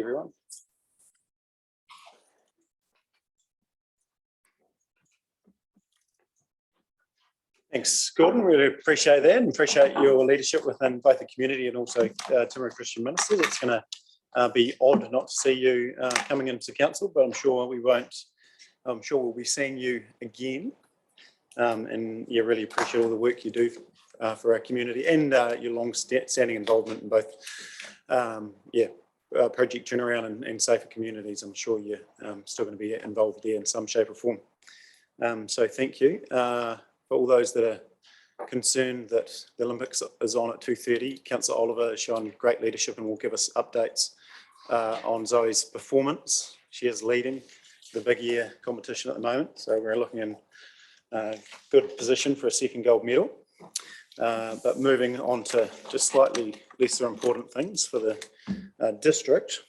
everyone. Thanks, Gordon. Really appreciate that and appreciate your leadership within both the community and also Timaru Christian ministers. It's going to be odd not to see you coming into council, but I'm sure we won't. I'm sure we'll be seeing you again. And yeah, really appreciate all the work you do for our community and your long-standing involvement in both project turnaround and safer communities. I'm sure you're still going to be involved there in some shape or form. So thank you. For all those that are concerned that the Olympics is on at 2:30, Councillor Oliver has shown great leadership and will give us updates on Zoe's performance. She is leading the big year competition at the moment, so we're looking in a good position for a second gold medal. But moving on to just slightly lesser important things for the district,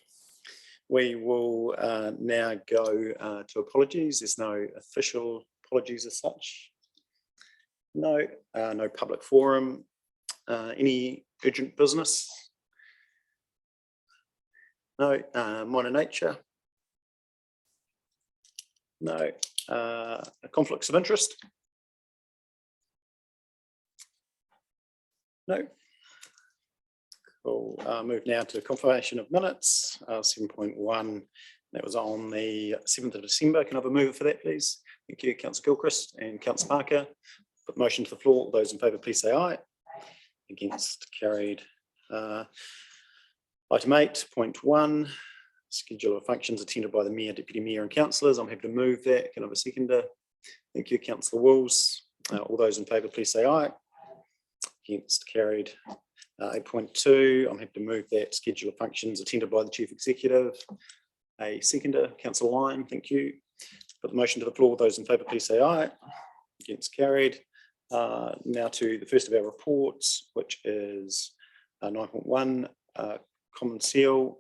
we will now go to apologies. There's no official apologies as such. No, no public forum. Any urgent business? No. Minor nature? No. Conflicts of interest? No. We'll move now to confirmation of minutes. 7.1, that was on the 7th of December. Can I have a mover for that, please? Thank you, Councillor Gilchrist and Councillor Parker. Put the motion to the floor. All those in favour, please say aye. Against, carried. Item 8.1, schedule of functions attended by the Mayor, Deputy Mayor and Councillors. I'm happy to move that. Can I have a seconder? Thank you, Councillor Wills. All those in favour, please say aye. Against, carried. 8.2, I'm happy to move that. Schedule of functions attended by the Chief Executive. A seconder, Councillor Lyon. Thank you. Put the motion to the floor. All those in favour, please say aye. Against, carried. Now to the first of our reports, which is 9.1, Common Seal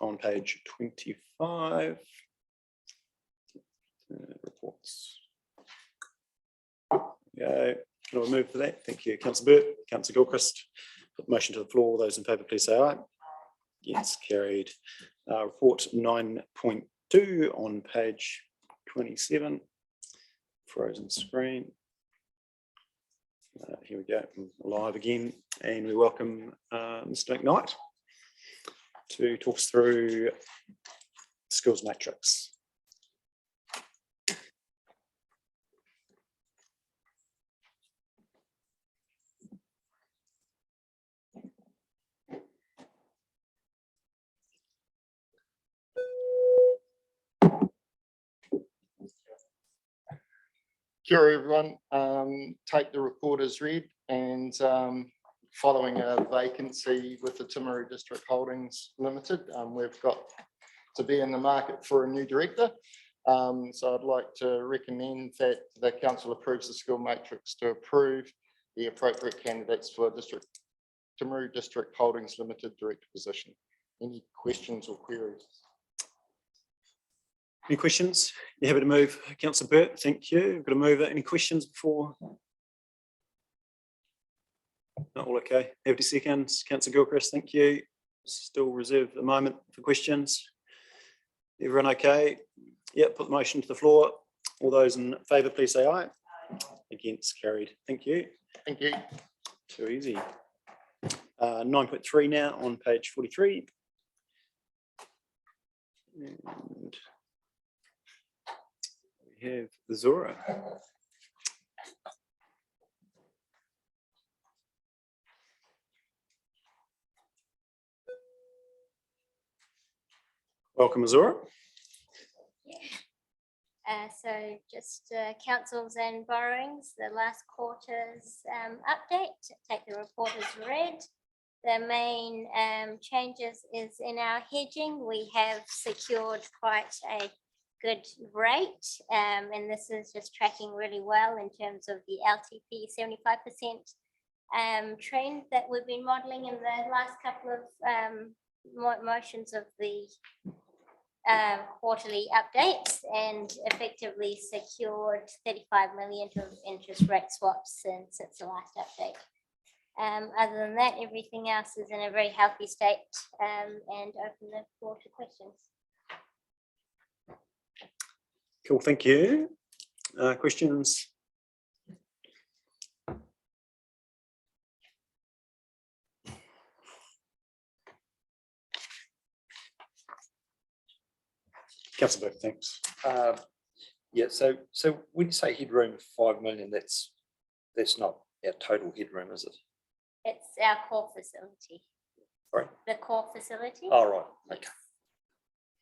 on page 25. Reports. Go. Can I move for that? Thank you, Councillor Burt. Councillor Gilchrist. Put the motion to the floor. All those in favour, please say aye. Yes, carried. Report 9.2 on page 27. Frozen screen. Here we go, live again, and we welcome Mr. McKnight to talk us through skills matrix. Kia ora everyone. Take the report as read, and following a vacancy with the Timaru District Holdings Limited, we've got to be in the market for a new director. So I'd like to recommend that the council approves the skill matrix to approve the appropriate candidates for Timaru District Holdings Limited director position. Any questions or queries? Any questions? You happy to move, Councillor Burt? Thank you. We've got to move it. Any questions before? Not all okay. Happy to seconds. Councillor Gilchrist, thank you. Still reserved a moment for questions. Everyone okay? Yep, put the motion to the floor. All those in favour, please say aye. Against, carried. Thank you. Thank you. Too easy. 9.3 now on page 43. And we have Zora. Welcome, Azura. So just councils and borrowings, the last quarter's update, take the report as read. The main changes is in our hedging. We have secured quite a good rate, and this is just tracking really well in terms of the LTP 75% trend that we've been modelling in the last couple of motions of the quarterly updates, and effectively secured 35 million of interest rate swaps since the last update. Other than that, everything else is in a very healthy state, and open the floor to questions. Cool, thank you. Questions? Councillor Burke, thanks. Yeah, so when you say headroom 5 million, that's not our total headroom, is it? It's our core facility. Sorry? The core facility. Oh, right, okay.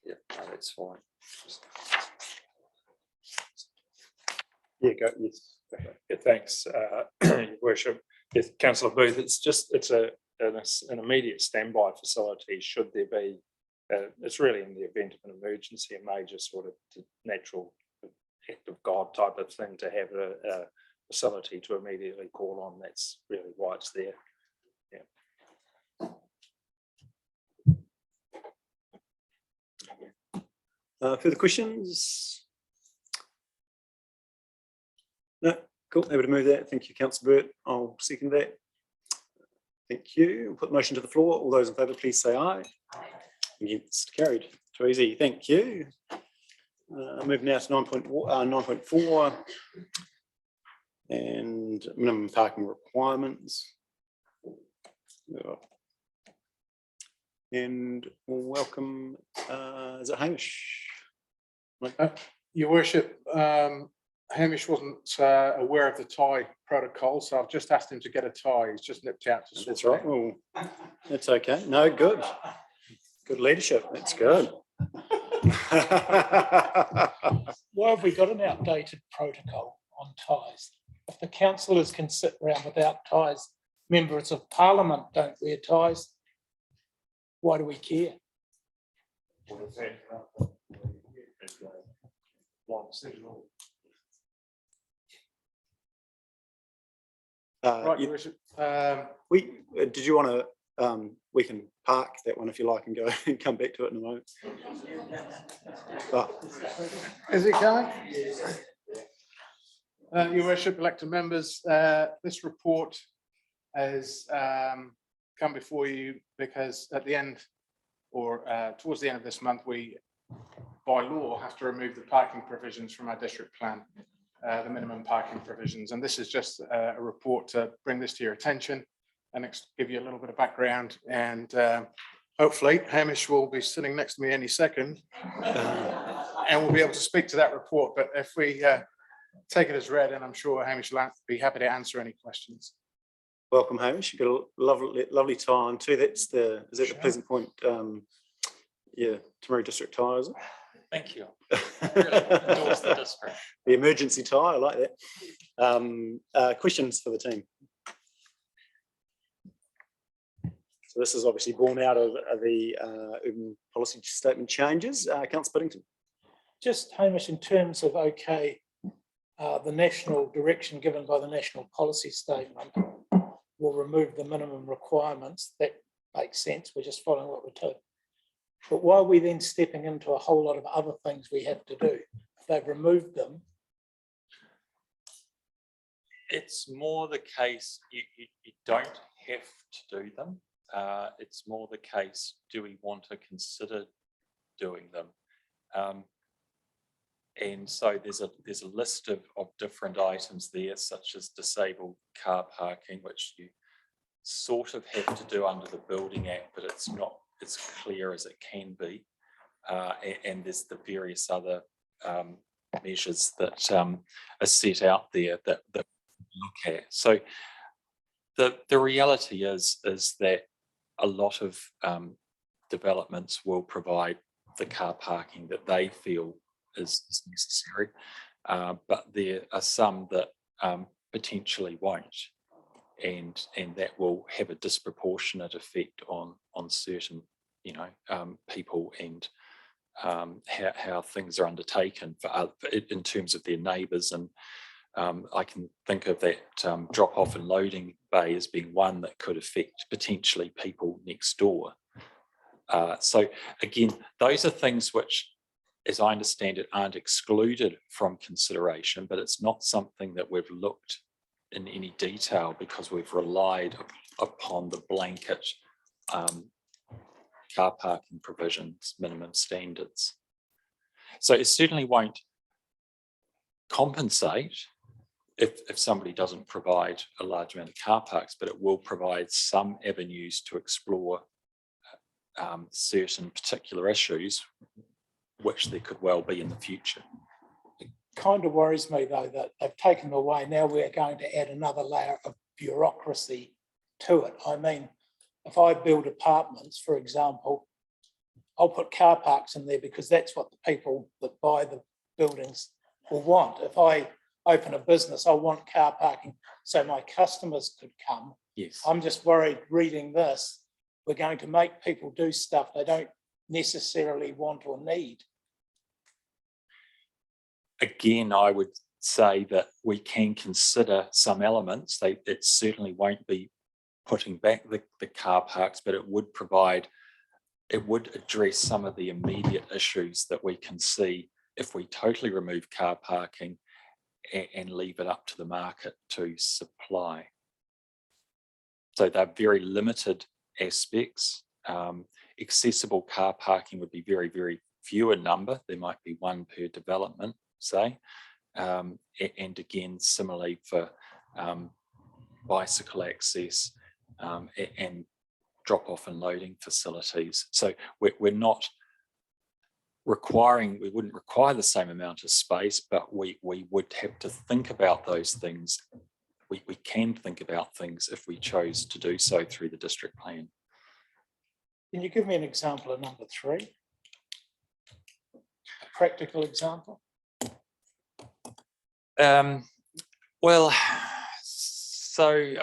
Yeah, no, that's fine. Yeah, go, yes. Yeah, thanks, Your Worship. Yes, Councillor Booth, it's an immediate standby facility should there be, it's really in the event of an emergency, a major sort of natural act of God type of thing, to have a facility to immediately call on. That's really why it's there. Further questions? No, cool, able to move that. Thank you, Councillor Burt. I'll second that. Thank you. We'll put the motion to the floor. All those in favour, please say aye. Against, carried. Too easy. Thank you. Move now to 9.4 and minimum parking requirements. And we'll welcome, is it Hamish? Your Worship, Hamish wasn't aware of the tie protocol, so I've just asked him to get a tie. He's just nipped out to sort That's it right. out. Well, that's okay. No, good. Good leadership. That's good. Why have we got an outdated protocol on ties? If the councillors can sit around without ties, members of parliament don't wear ties, why do we care? Right, you- Your Worship. did you want to, we can park that one if you like and go and come back to it in a moment. But, Is it going? Your Worship, elected members, this report has come before you because at the end, or towards the end of this month, we, by law, have to remove the parking provisions from our district plan, the minimum parking provisions. And this is just a report to bring this to your attention and give you a little bit of background. And hopefully Hamish will be sitting next to me any second and we'll be able to speak to that report. But if we take it as read, and I'm sure Hamish will be happy to answer any questions. welcome, Hamish. You've got a lovely tie on too. Is that the Pleasant Point, yeah, Timaru District tie, is it? Thank you. The emergency tie, I like that. Questions for the team? So this is obviously born out of the urban policy statement changes. Councillor Biddington. Just, Hamish, in terms of, okay, the national direction given by the national policy statement will remove the minimum requirements. That makes sense. We're just following what we're told. But why are we then stepping into a whole lot of other things we have to do? If they've removed them. It's more the case you don't have to do them. It's more the case, do we want to consider doing them? And so there's a list of different items there, such as disabled car parking, which you sort of have to do under the Building Act, but it's not as clear as it can be. And there's the various other measures that are set out there that we look at. So the reality is that a lot of developments will provide the car parking that they feel is necessary, but there are some that potentially won't, and that will have a disproportionate effect on certain, people and how things are undertaken in terms of their neighbours. And I can think of that drop off and loading bay as being one that could affect potentially people next door. So again, those are things which, as I understand it, aren't excluded from consideration, but it's not something that we've looked in any detail because we've relied upon the blanket car parking provisions, minimum standards. So it certainly won't compensate if somebody doesn't provide a large amount of car parks, but it will provide some avenues to explore certain particular issues, which there could well be in the future. Kind of worries me though that they've taken away. Now we're going to add another layer of bureaucracy to it. I mean, if I build apartments, for example, I'll put car parks in there because that's what the people that buy the buildings will want. If I open a business, I want car parking so my customers could come. Yes. I'm just worried reading this, we're going to make people do stuff they don't necessarily want or need. Again, I would say that we can consider some elements. It certainly won't be putting back the car parks, but it would address some of the immediate issues that we can see if we totally remove car parking and leave it up to the market to supply. So they're very limited aspects. Accessible car parking would be very, very few in number. There might be one per development, say. And again, similarly for bicycle access and drop-off and loading facilities. So we're not requiring, we wouldn't require the same amount of space, but we would have to think about those things. We can think about things if we chose to do so through the district plan. Can you give me an example of number 3? A practical example? Well, so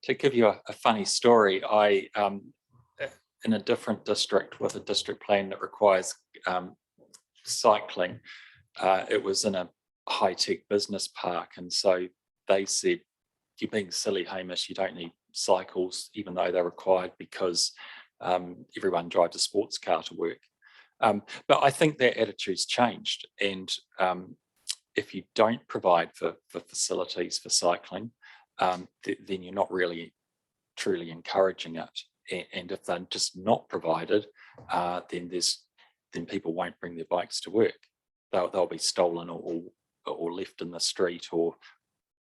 to give you a funny story, I in a different district with a district plan that requires cycling, it was in a high-tech business park, and so they said, "You're being silly, Hamish, you don't need cycles," even though they're required because everyone drives a sports car to work. But I think their attitude's changed, and if you don't provide for facilities for cycling, then you're not really truly encouraging it. And if they're just not provided, then people won't bring their bikes to work. They'll be stolen or left in the street or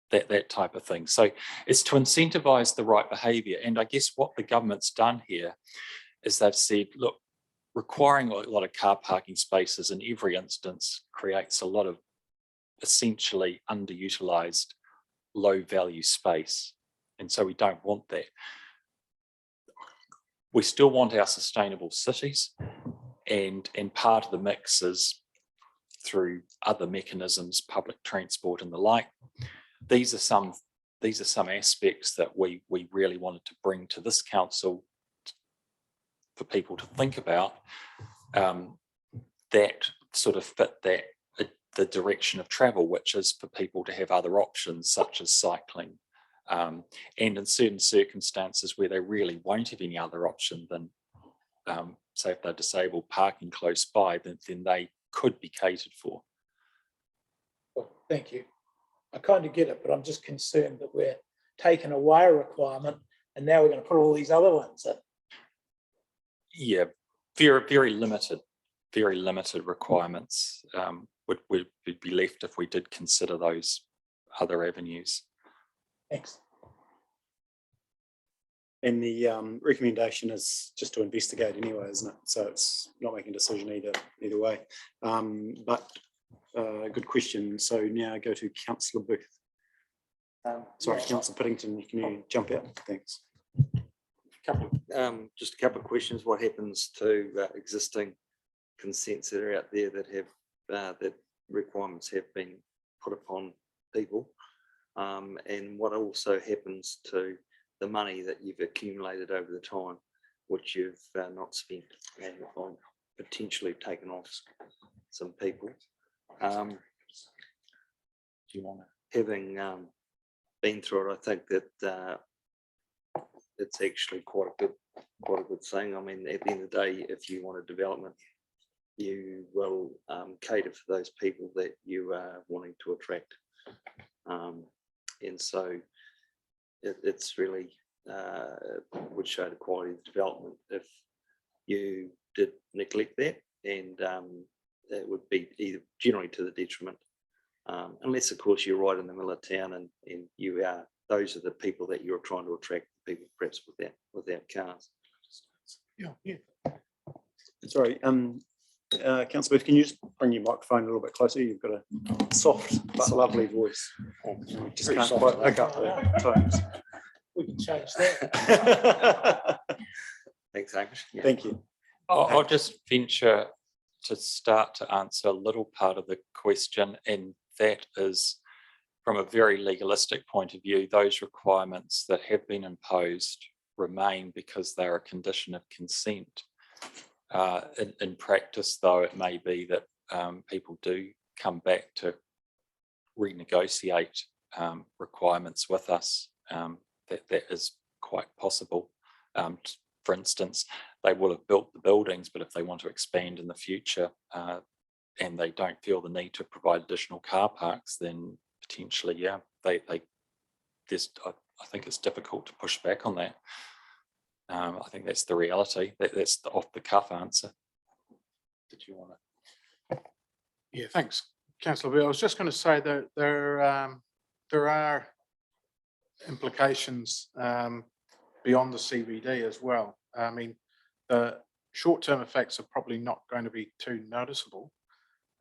that type of thing. So it's to incentivize the right behavior. And I guess what the government's done here is they've said, look, requiring a lot of car parking spaces in every instance creates a lot of essentially underutilized low value space. And so we don't want that. We still want our sustainable cities, and part of the mix is through other mechanisms, public transport and the like. These are some aspects that we really wanted to bring to this council for people to think about, that sort of fit the direction of travel, which is for people to have other options such as cycling, and in certain circumstances where they really won't have any other option than, say if they're disabled, parking close by, then they could be catered for. Well, thank you. I kind of get it, but I'm just concerned that we're taking away a requirement and now we're going to put all these other ones in. Yeah, very limited requirements would be left if we did consider those other avenues. Thanks. And the recommendation is just to investigate anyway, isn't it? So it's not making a decision either way. But good question. So now I go to Councillor Booth. Sorry, Yeah. Councillor Piddington, can you jump out? Thanks. Just a couple of questions. What happens to existing consents that are out there that have that requirements have been put upon people, and what also happens to the money that you've accumulated over the time, which you've not spent and on potentially taken off some people. Do you want to? Having been through it, I think that it's actually quite a good thing. I mean, at the end of the day, if you want a development, you will cater for those people that you are wanting to attract. And so it's really would show the quality of development if you did neglect that, and it would be either generally to the detriment, unless of course you're right in the middle of town and you are, those are the people that you're trying to attract, people perhaps without cars. Yeah. Sorry, Councillor Booth, can you just bring your microphone a little bit closer? You've got a soft but lovely voice. You just can't quite pick up the tones. We can change that. Thanks, Hamish. Yeah. Thank you. I'll just venture to start to answer a little part of the question, and that is from a very legalistic point of view, those requirements that have been imposed remain because they're a condition of consent. In practice, though, it may be that people do come back to renegotiate requirements with us. That is quite possible. For instance, they will have built the buildings, but if they want to expand in the future and they don't feel the need to provide additional car parks, then potentially, yeah, I think it's difficult to push back on that. I think that's the reality. That's the off the cuff answer. Did you want to? Yeah, thanks, Councillor Bill. I was just going to say that there are implications beyond the CBD as well. I mean, the short-term effects are probably not going to be too noticeable.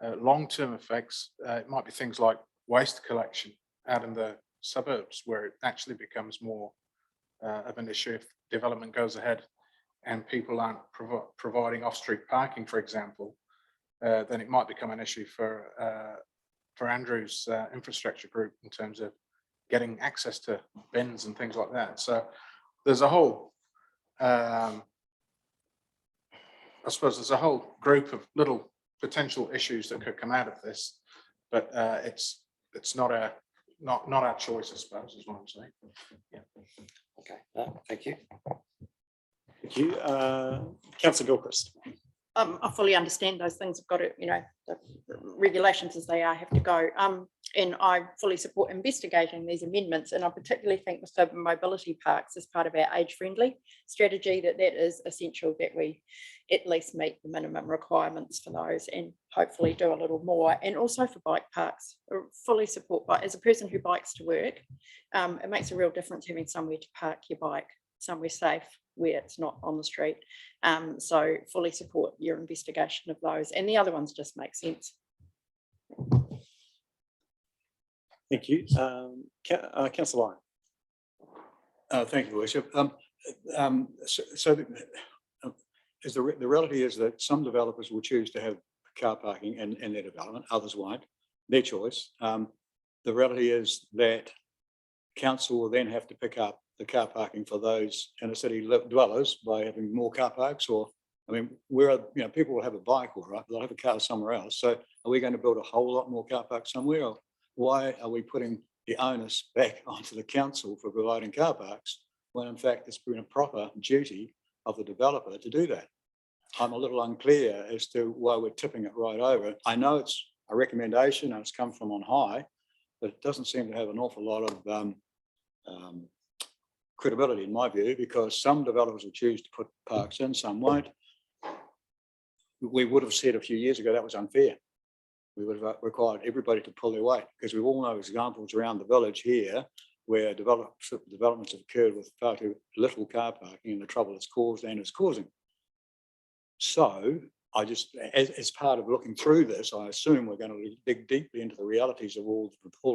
Long-term effects, it might be things like waste collection out in the suburbs, where it actually becomes more of an issue if development goes ahead and people aren't providing off-street parking, for example. Then it might become an issue for Andrew's infrastructure group in terms of getting access to bins and things like that. So there's a whole, I suppose there's a whole group of little potential issues that could come out of this, but it's not our choice, I suppose, is what I'm saying. Yeah. Okay. Thank you. Thank you. Councillor Gilchrist. I fully understand those things have got to, the regulations as they are have to go. And I fully support investigating these amendments. And I particularly think with the mobility parks as part of our age-friendly strategy, that is essential that we at least meet the minimum requirements for those and hopefully do a little more. And also for bike parks, I fully support bike. As a person who bikes to work, it makes a real difference having somewhere to park your bike, somewhere safe, where it's not on the street. So fully support your investigation of those, and the other ones just make sense. Thank you. Councillor Lyon. Thank you, Worship. The reality is that some developers will choose to have car parking in their development, others won't, their choice. The reality is that council will then have to pick up the car parking for those inner city dwellers by having more car parks, or, I mean, people will have a bike, all right, they'll have a car somewhere else. So are we going to build a whole lot more car parks somewhere? Or why are we putting the onus back onto the council for providing car parks when in fact it's been a proper duty of the developer to do that? I'm a little unclear as to why we're tipping it right over. I know it's a recommendation and it's come from on high, but it doesn't seem to have an awful lot of credibility in my view, because some developers will choose to put parks in, some won't. We would have said a few years ago that was unfair. We would have required everybody to pull their weight, because we all know examples around the village here where developments have occurred with far too little car parking and the trouble it's caused and is causing. So I just, as part of looking through this, I assume we're going to dig deeply into the realities of all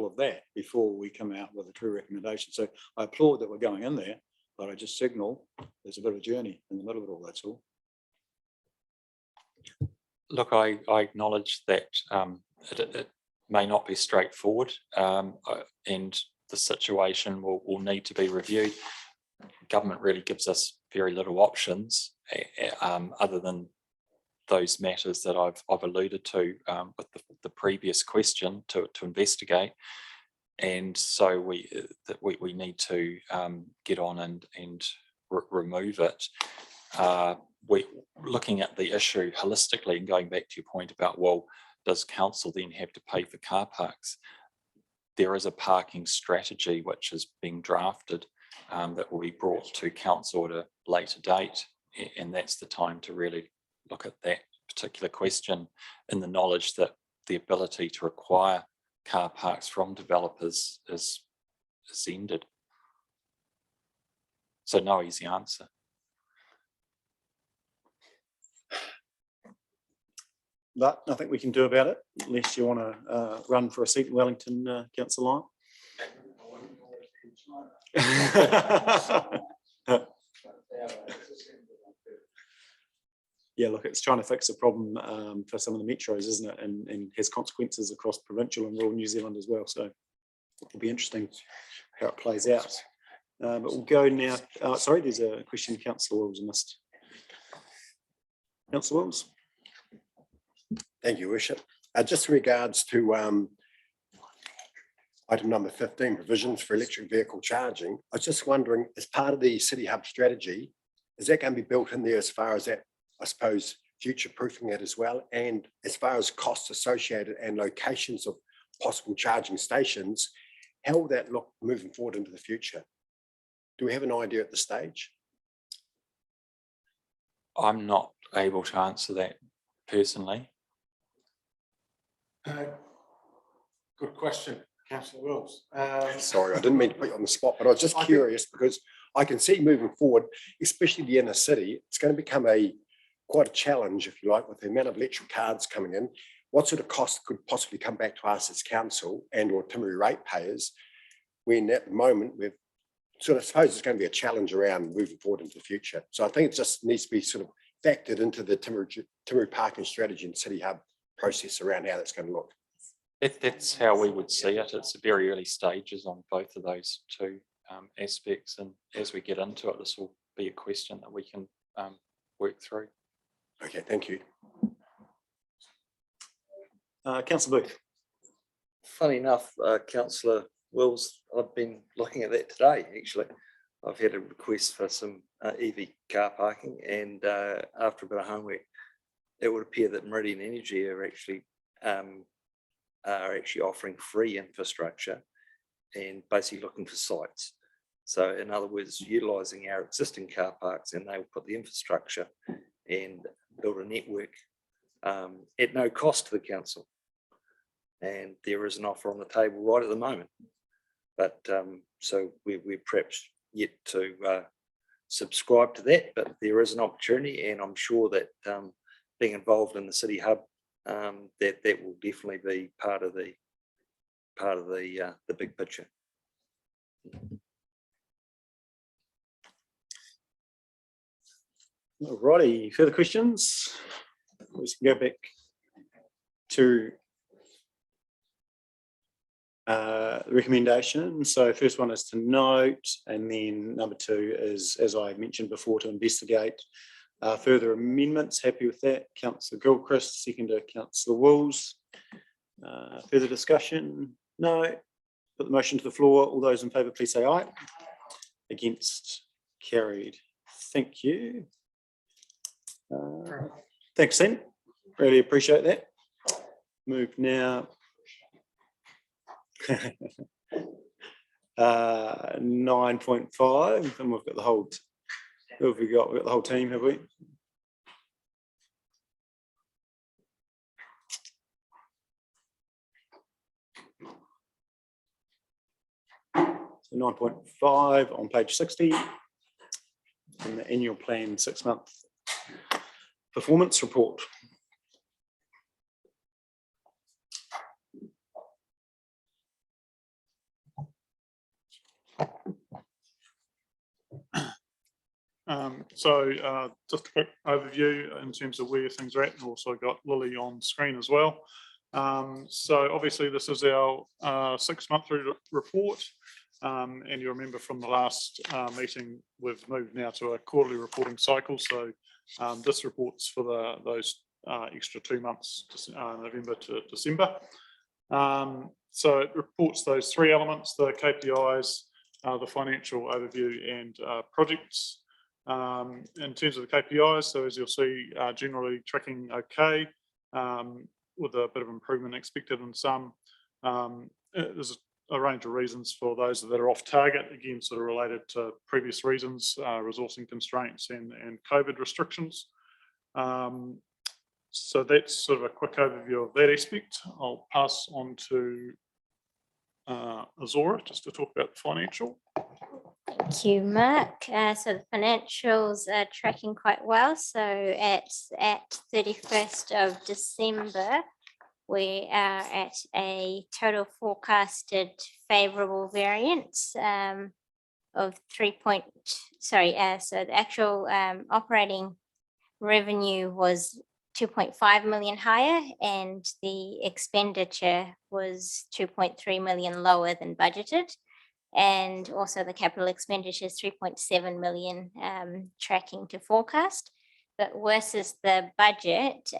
of that before we come out with a true recommendation. So I applaud that we're going in there, but I just signal there's a bit of a journey in the middle of it all, that's all. Look, I acknowledge that it may not be straightforward, and the situation will need to be reviewed. Government really gives us very little options other than those matters that I've alluded to with the previous question to investigate, and so we need to get on and remove it. We're looking at the issue holistically and going back to your point about, well, does council then have to pay for car parks? There is a parking strategy which is being drafted that will be brought to council at a later date. And that's the time to really look at that particular question, in the knowledge that the ability to require car parks from developers is ended. So no easy answer. But nothing we can do about it, unless you want to run for a seat in Wellington, Councillor Lyon. Yeah, look, it's trying to fix a problem for some of the metros, isn't it? And has consequences across provincial and rural New Zealand as well. So it'll be interesting how it plays out. But we'll go now. Sorry, there's a question, Councillor Wills, I missed. Councillor Wills. Thank you, Worship. Just in regards to item number 15, provisions for electric vehicle charging, I was just wondering, as part of the City Hub strategy, is that going to be built in there as far as that, I suppose, future-proofing it as well? And as far as costs associated and locations of possible charging stations, how will that look moving forward into the future? Do we have an idea at this stage? I'm not able to answer that personally. Good question, Councillor Wills. Sorry, I didn't mean to put you on the spot, but I was just curious because I can see moving forward, especially the inner city, it's going to become quite a challenge, if you like, with the amount of electric cars coming in. What sort of costs could possibly come back to us as council and or Timaru ratepayers, when at the moment we've sort of suppose it's going to be a challenge around moving forward into the future. So I think it just needs to be sort of factored into the Timaru parking strategy and City Hub process around how that's going to look. That's how we would see it. It's very early stages on both of those two aspects. And as we get into it, this will be a question that we can work through. Okay, thank you. Councillor Booth. Funny enough, Councillor Wills, I've been looking at that today, actually. I've had a request for some EV car parking, and after a bit of homework, it would appear that Meridian Energy are actually offering free infrastructure and basically looking for sites. So in other words, utilising our existing car parks, and they will put the infrastructure and build a network at no cost to the council. And there is an offer on the table right at the moment. But so we're perhaps yet to subscribe to that, but there is an opportunity, and I'm sure that being involved in the City Hub, that will definitely be part of the big picture. All righty, further questions? We can go back to recommendation. So first one is to note, and then number two is, as I mentioned before, to investigate further amendments. Happy with that. Councillor Gilchrist, seconder Councillor Wills. Further discussion? No. Put the motion to the floor. All those in favour, please say aye. Against? Carried. Thank you. Thanks, Sam. Really appreciate that. Move now. 9.5, and we've got the whole. Who have we got? We've got the whole team, have we? So 9.5 on page 60 in the annual plan 6-month performance report. Just a quick overview in terms of where things are at, and also got Lily on screen as well. So obviously this is our 6-monthly report, and you remember from the last meeting we've moved now to a quarterly reporting cycle. So this report's for those extra 2 months, November to December. So it reports those 3 elements: the KPIs, the financial overview, and projects. In terms of the KPIs, so as you'll see, generally tracking okay, with a bit of improvement expected in some. There's a range of reasons for those that are off target, again, sort of related to previous reasons, resourcing constraints and COVID restrictions. So that's sort of a quick overview of that aspect. I'll pass on to Azora just to talk about the financial. Thank you, Mark. So the financials are tracking quite well. So at 31st of December, we are at a total forecasted favourable variance of so the actual operating revenue was 2.5 million higher, and the expenditure was 2.3 million lower than budgeted. And also the capital expenditure is 3.7 million tracking to forecast. But versus the budget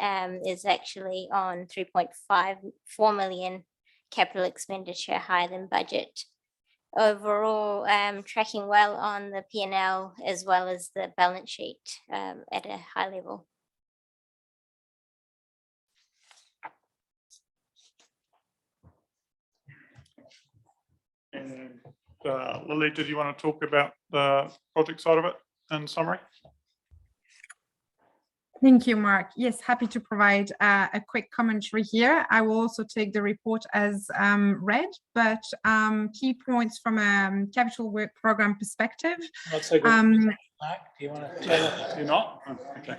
is actually on 3.54 million capital expenditure higher than budget. Overall, tracking well on the P&L as well as the balance sheet at a high level. And Lily, did you want to talk about the project side of it in summary? Thank you, Mark. Yes, happy to provide a quick commentary here. I will also take the report as read, but key points from a capital work program perspective. Not so good. Mark, do you want to tell us? You're not? Oh, okay.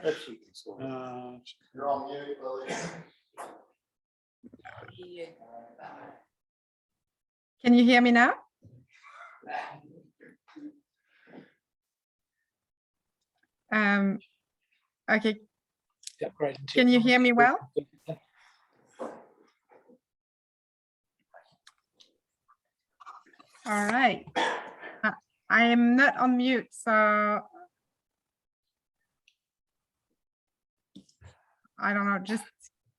You're on mute, Lily. Can you hear me now? Okay, can you hear me well? All right. I am not on mute, so I don't know, just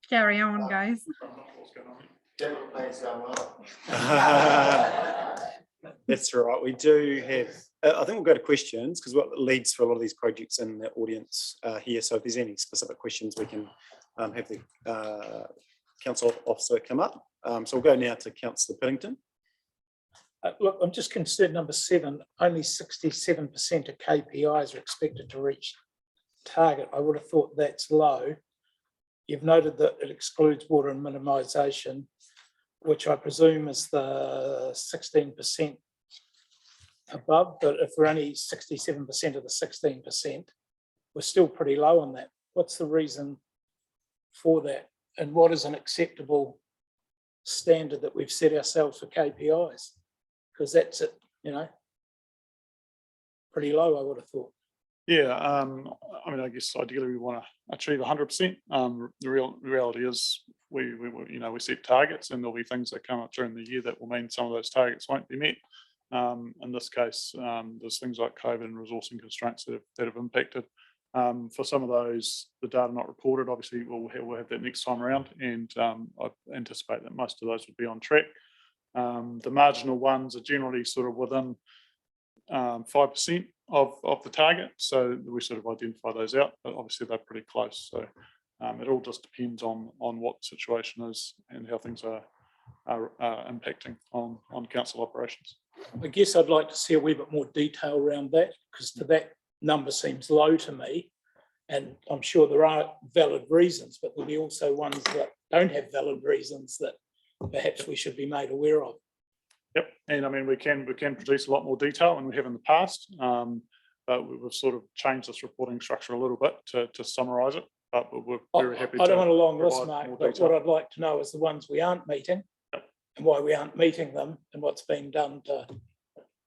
carry on, guys. That's all right. We do have, I think we'll go to questions because what leads for a lot of these projects in the audience here. So if there's any specific questions, we can have the council officer come up. So we'll go now to Councillor Piddington. Look, I'm just concerned, number 7, only 67% of KPIs are expected to reach target. I would have thought that's low. You've noted that it excludes water and minimisation, which I presume is the 16% above, but if we're only 67% of the 16%, we're still pretty low on that. What's the reason for that? And what is an acceptable standard that we've set ourselves for KPIs? Because that's it, you know, pretty low, I would have thought. Yeah, I mean, I guess ideally we want to achieve 100%. The reality is we set targets, and there'll be things that come up during the year that will mean some of those targets won't be met. In this case, there's things like COVID and resourcing constraints that have impacted. For some of those, the data not reported, obviously we'll have that next time around, and I anticipate that most of those would be on track. The marginal ones are generally sort of within 5% of the target, so we sort of identify those out, but obviously they're pretty close. So it all just depends on what the situation is and how things are impacting on council operations. I guess I'd like to see a wee bit more detail around that, because to that number seems low to me, and I'm sure there are valid reasons, but there'll be also ones that don't have valid reasons that perhaps we should be made aware of. Yep, and I mean we can produce a lot more detail than we have in the past, but we've sort of changed this reporting structure a little bit to summarise it. But we're very happy. I don't want a long list, provide Mark, more but detail. what I'd like to know is the ones we aren't meeting, Yep. and why we aren't meeting them, and what's being done to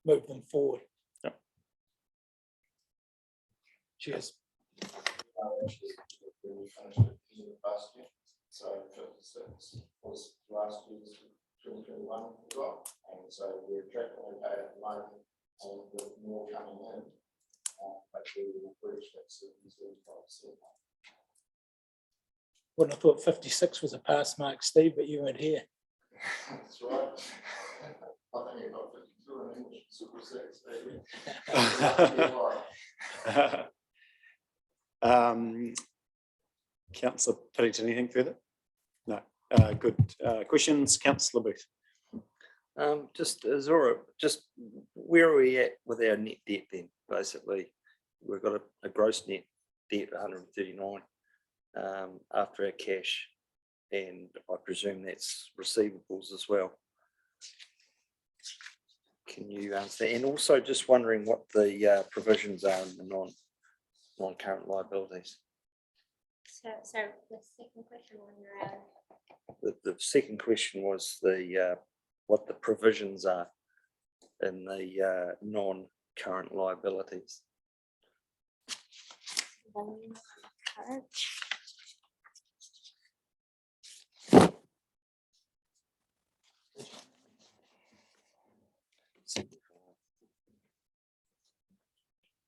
move them forward. Yep. Cheers. So 56 was last year's 2021 got, and so we're tracking okay at the moment, and with more coming in, hopefully we will reach that 75%. Wouldn't have thought 56 was a pass mark, Steve, but you weren't here. That's right. I think I got 52 in English, super 6, baby. Councillor Piddington, anything further? No. Good. Questions, Councillor Booth. Just Zora, just where are we at with our net debt then? Basically, we've got a gross net debt 139 after our cash, and I presume that's receivables as well. Can you answer that? And also just wondering what the provisions are in the non-current liabilities. So the second question was around. The second question was what the provisions are in the non-current liabilities. Current.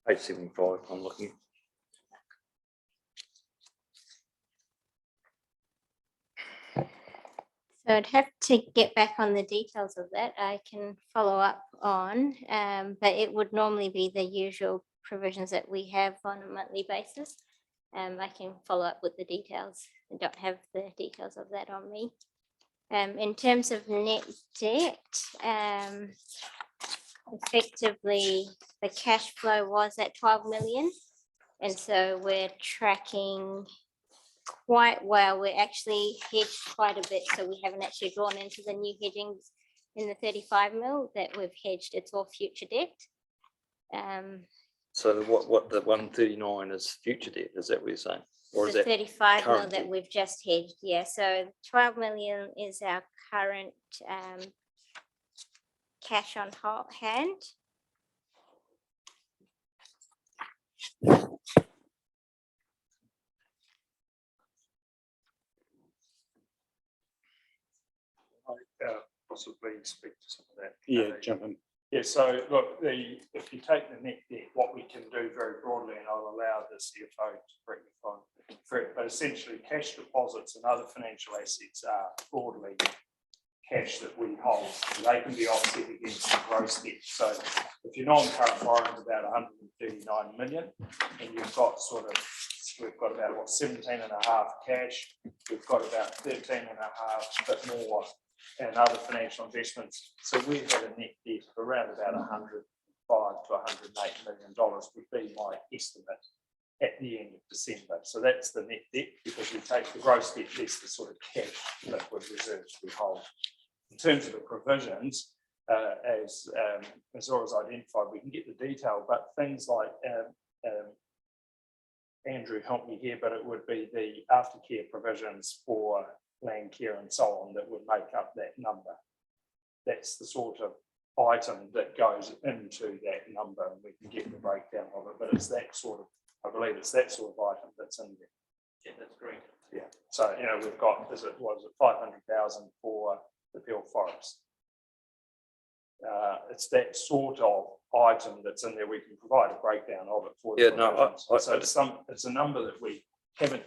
Page 75, I'm looking. So I'd have to get back on the details of that. I can follow up on, but it would normally be the usual provisions that we have on a monthly basis. I can follow up with the details. I don't have the details of that on me. In terms of net debt, effectively the cash flow was at 12 million. And so we're tracking quite well. We're actually hedged quite a bit. So we haven't actually drawn into the new hedging in the 35 mil that we've hedged. It's all future debt. So what the 139 is future debt, is that what you're saying? Or is The that 35 mil current that debt? we've just hedged, yeah. So 12 million is our current cash on hand. Possibly speak to some of that. Yeah, jump in. Yeah, so look, if you take the net debt, what we can do very broadly, and I'll allow the CFO to correct me if I'm correct, but essentially cash deposits and other financial assets are broadly cash that we hold. They can be offset against the gross debt. So if your non-current borrowing is about 139 million, and you've got we've got about what 17.5 cash, we've got about 13.5, bit more, and other financial investments. So we have a net debt of around about 105 to 108 million dollars would be my estimate at the end of December. So that's the net debt, because we take the gross debt less the sort of cash liquid reserves we hold. In terms of the provisions, as Zora's identified, we can get the detail, but things like Andrew helped me here, but it would be the aftercare provisions for Landcare and so on that would make up that number. That's the sort of item that goes into that number, and we can get the breakdown of it, but it's that sort of, I believe it's that sort of item that's in there. Yeah, that's great. Yeah, so we've got, was it 500,000 for the Peel Forest? It's that sort of item that's in there. We can provide a breakdown of it for you. Yeah, no, so it's a number that we are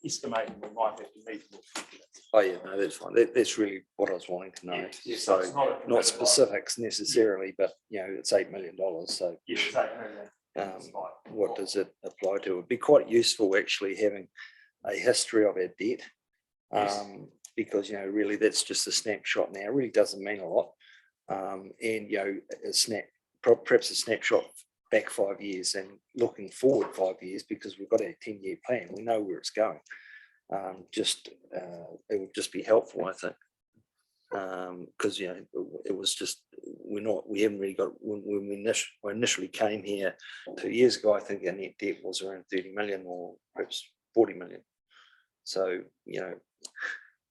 estimating we might have to meet. Oh yeah, no, that's fine. That's really what I was wanting to know. Yeah, So it's not a not committed specifics necessarily, but it's $8 million. So Yeah, it's 8 million. what does it apply to? It'd be quite useful actually having a history of our debt, Yes. because really that's just a snapshot now. It really doesn't mean a lot, and perhaps a snapshot back 5 years and looking forward 5 years, because we've got a 10-year plan. We know where it's going. It would just be helpful, I think, because it was just we haven't really got, when we initially came here 2 years ago, I think our net debt was around 30 million or perhaps 40 million. So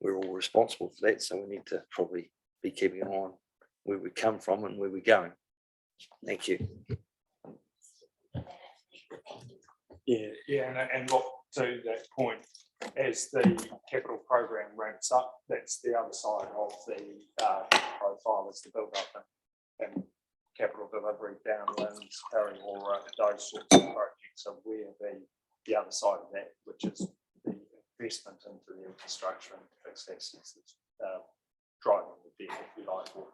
we're all responsible for that, so we need to probably be keeping an eye on where we come from and where we're going. Thank you. Yeah, and look, to that point, as the capital program ramps up, that's the other side of the profile, is the build up and capital delivery downlands, Paramora, those sorts of projects. So we're the other side of that, which is the investment into the infrastructure and fixed assets that's driving the debt, if you like, or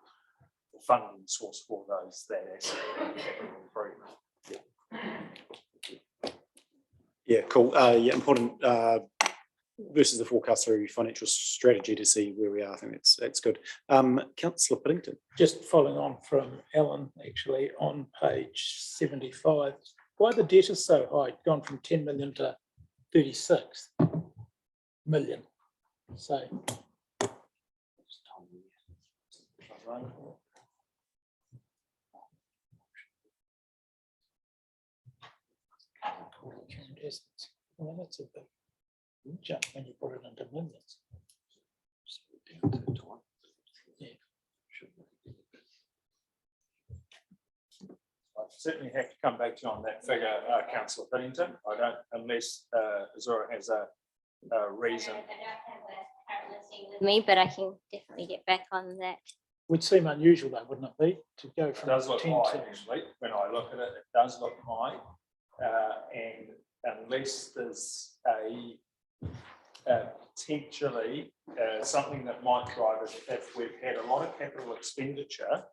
the funding source for that asset capital improvement. Yeah, cool. Yeah, important versus the forecast through financial strategy to see where we are. I think that's good. Councillor Piddington. Just following on from Alan, actually, on page 75, why the debt is so high, gone from 10 million to 36 million? So. Well, that's a big jump when you put it into millions. Yeah. I certainly have to come back to you on that figure, councillor Piddington. I don't, unless Azura has a reason. I don't have a current listing with me, but I can definitely get back on that. Would seem unusual though, wouldn't it be, to go It from does look 10 high, to. actually. When I look at it, it does look high. And unless there's a potentially something that might drive it, if we've had a lot of capital expenditure,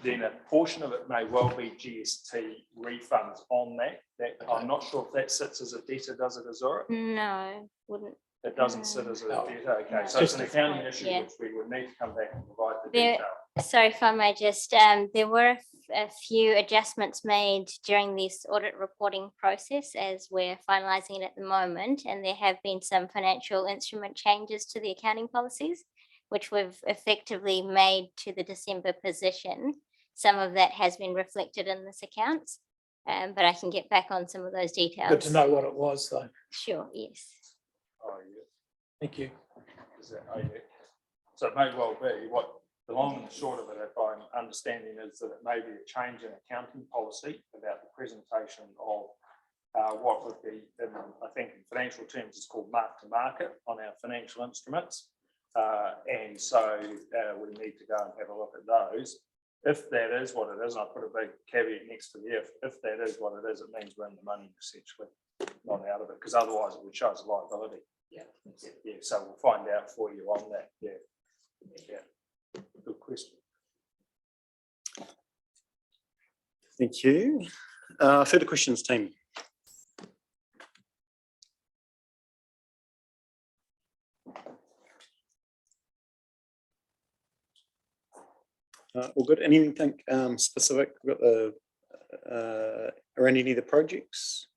then a portion of it may well be GST refunds on that. I'm not sure if that sits as a debtor, does it, Azura? No, wouldn't. It doesn't sit as a No. debtor, okay, No. so it's an Just- accounting issue yeah. which we would need to come back and provide the There- detail. Sorry if I may just, there were a few adjustments made during this audit reporting process as we're finalising it at the moment, and there have been some financial instrument changes to the accounting policies, which we've effectively made to the December position. Some of that has been reflected in this accounts, but I can get back on some of those details. Good to know what it was though. Sure, yes. Oh, yeah. Thank you. Is that, oh, yeah. So it may well be what the long and short of it, if I'm understanding, is that it may be a change in accounting policy about the presentation of what would be, I think in financial terms, it's called mark to market on our financial instruments. And so we need to go and have a look at those. If that is what it is, and I put a big caveat next to the if that is what it is, it means we're in the money essentially, not out of it, because otherwise it would show as a liability. Yeah. Yeah, so we'll find out for you on that. Yeah. Yeah. Good question. Thank you. Further questions, team? All good. Anything specific? We've got the around any of the projects?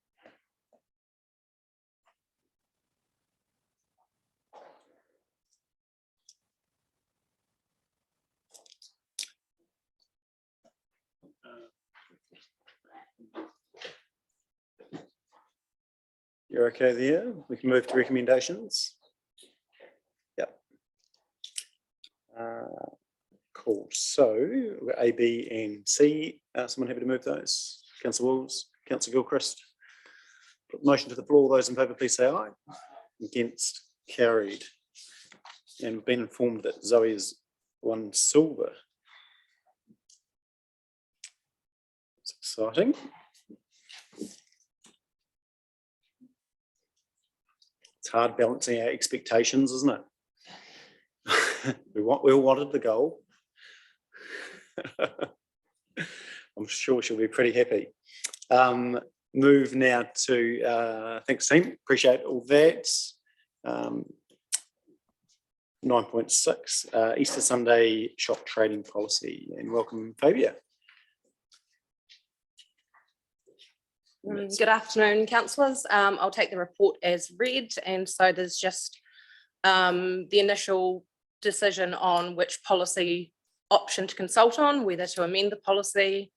You're okay there? We can move to recommendations. Yep. Cool. So we've got A, B, and C. Someone happy to move those? Councillor Wills, Councillor Gilchrist. Put the motion to the floor. Those in favour, please say aye. Against, carried. And we've been informed that Zoe has won silver. It's exciting. It's hard balancing our expectations, isn't it? we all wanted the goal. I'm sure she'll be pretty happy. Move now to thanks team, appreciate all that. 9.6 Easter Sunday shop trading policy, and welcome Fabia. Good afternoon, councillors. I'll take the report as read, and so there's just the initial decision on which policy option to consult on, whether to amend the policy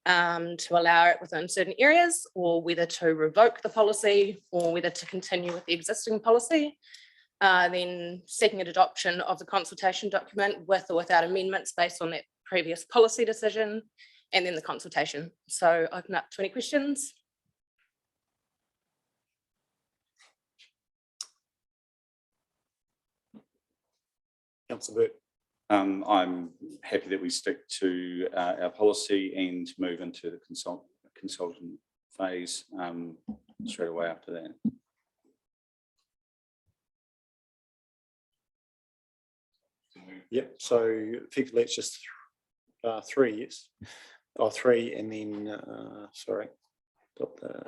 to allow it within certain areas, or whether to revoke the policy, or whether to continue with the existing policy. Then second adoption of the consultation document with or without amendments based on that previous policy decision, and then the consultation. So open up to any questions. Councillor Burt. I'm happy that we stick to our policy and move into the consultant phase straight away after that. Yep, so effectively it's just 3 years. Oh, 3 and then, sorry, got the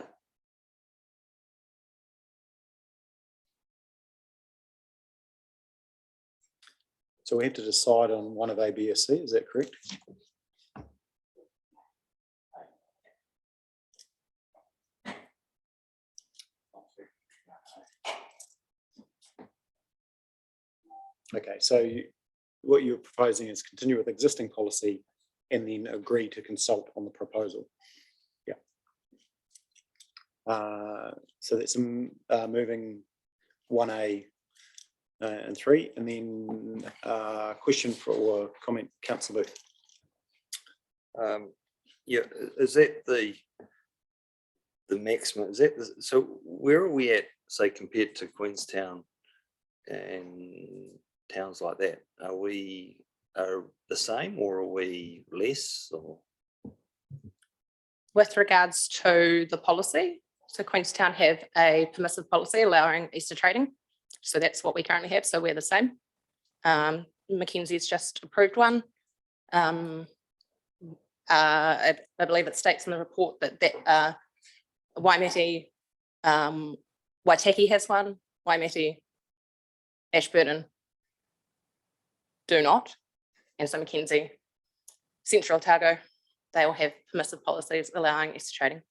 So we have to decide on one of A, B, or C, is that correct? Okay, so what you're proposing is continue with existing policy and then agree to consult on the proposal. Yeah. So that's moving 1A and 3, and then question for or comment, Councillor Booth. Yeah, is that the maximum? Is that so? Where are we at, say, compared to Queenstown and towns like that? Are we the same, or are we less? Or With regards to the policy, so Queenstown have a permissive policy allowing Easter trading. So that's what we currently have. So we're the same. Mackenzie's just approved one. I believe it states in the report that Waimate, Waitaki has one, Waimate, Ashburton do not. And so Mackenzie, Central Otago, they all have permissive policies allowing Easter trading.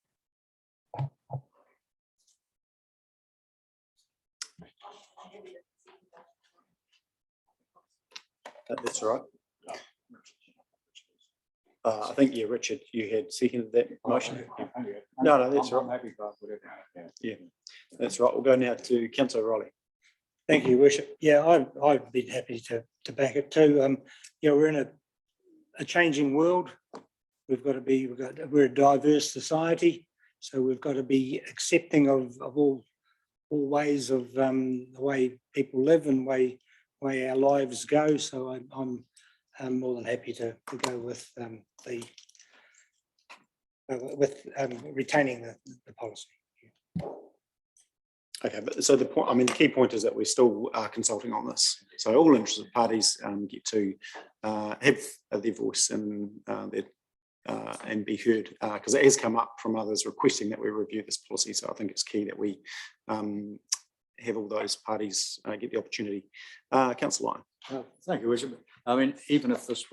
That's right. I think, yeah, Richard, you had seconded that motion. No, that's right. Yeah, that's right. We'll go now to Councillor Riley. Thank you, Worship. Yeah, I've been happy to back it too. You know, we're in a changing world. We're a diverse society, so we've got to be accepting of all ways of the way people live and way our lives go. So I'm more than happy to go with retaining the policy. Okay, but so the point, I mean, the key point is that we still are consulting on this. So all interested parties get to have their voice and be heard, because it has come up from others requesting that we review this policy. So I think it's key that we have all those parties get the opportunity. Councillor Lyon. Thank you, Richard. I mean, even if this,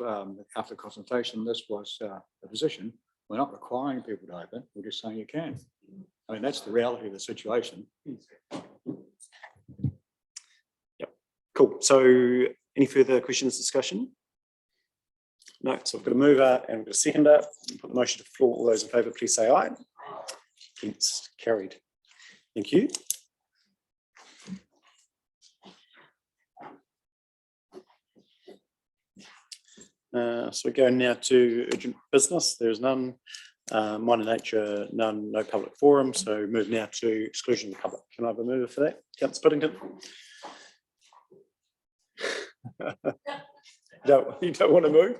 after consultation, this was the position, we're not requiring people to open, we're just saying you can. I mean, that's the reality of the situation. Yep, cool. So any further questions, discussion? No, so I've got a mover and we've got a seconder. Put the motion to the floor. All those in favour, please say aye. Against, carried. Thank you. So we go now to urgent business. There's none. Minor nature, none, no public forum. So move now to exclusion of the public. Can I have a mover for that? Councillor Piddington. You don't want to move?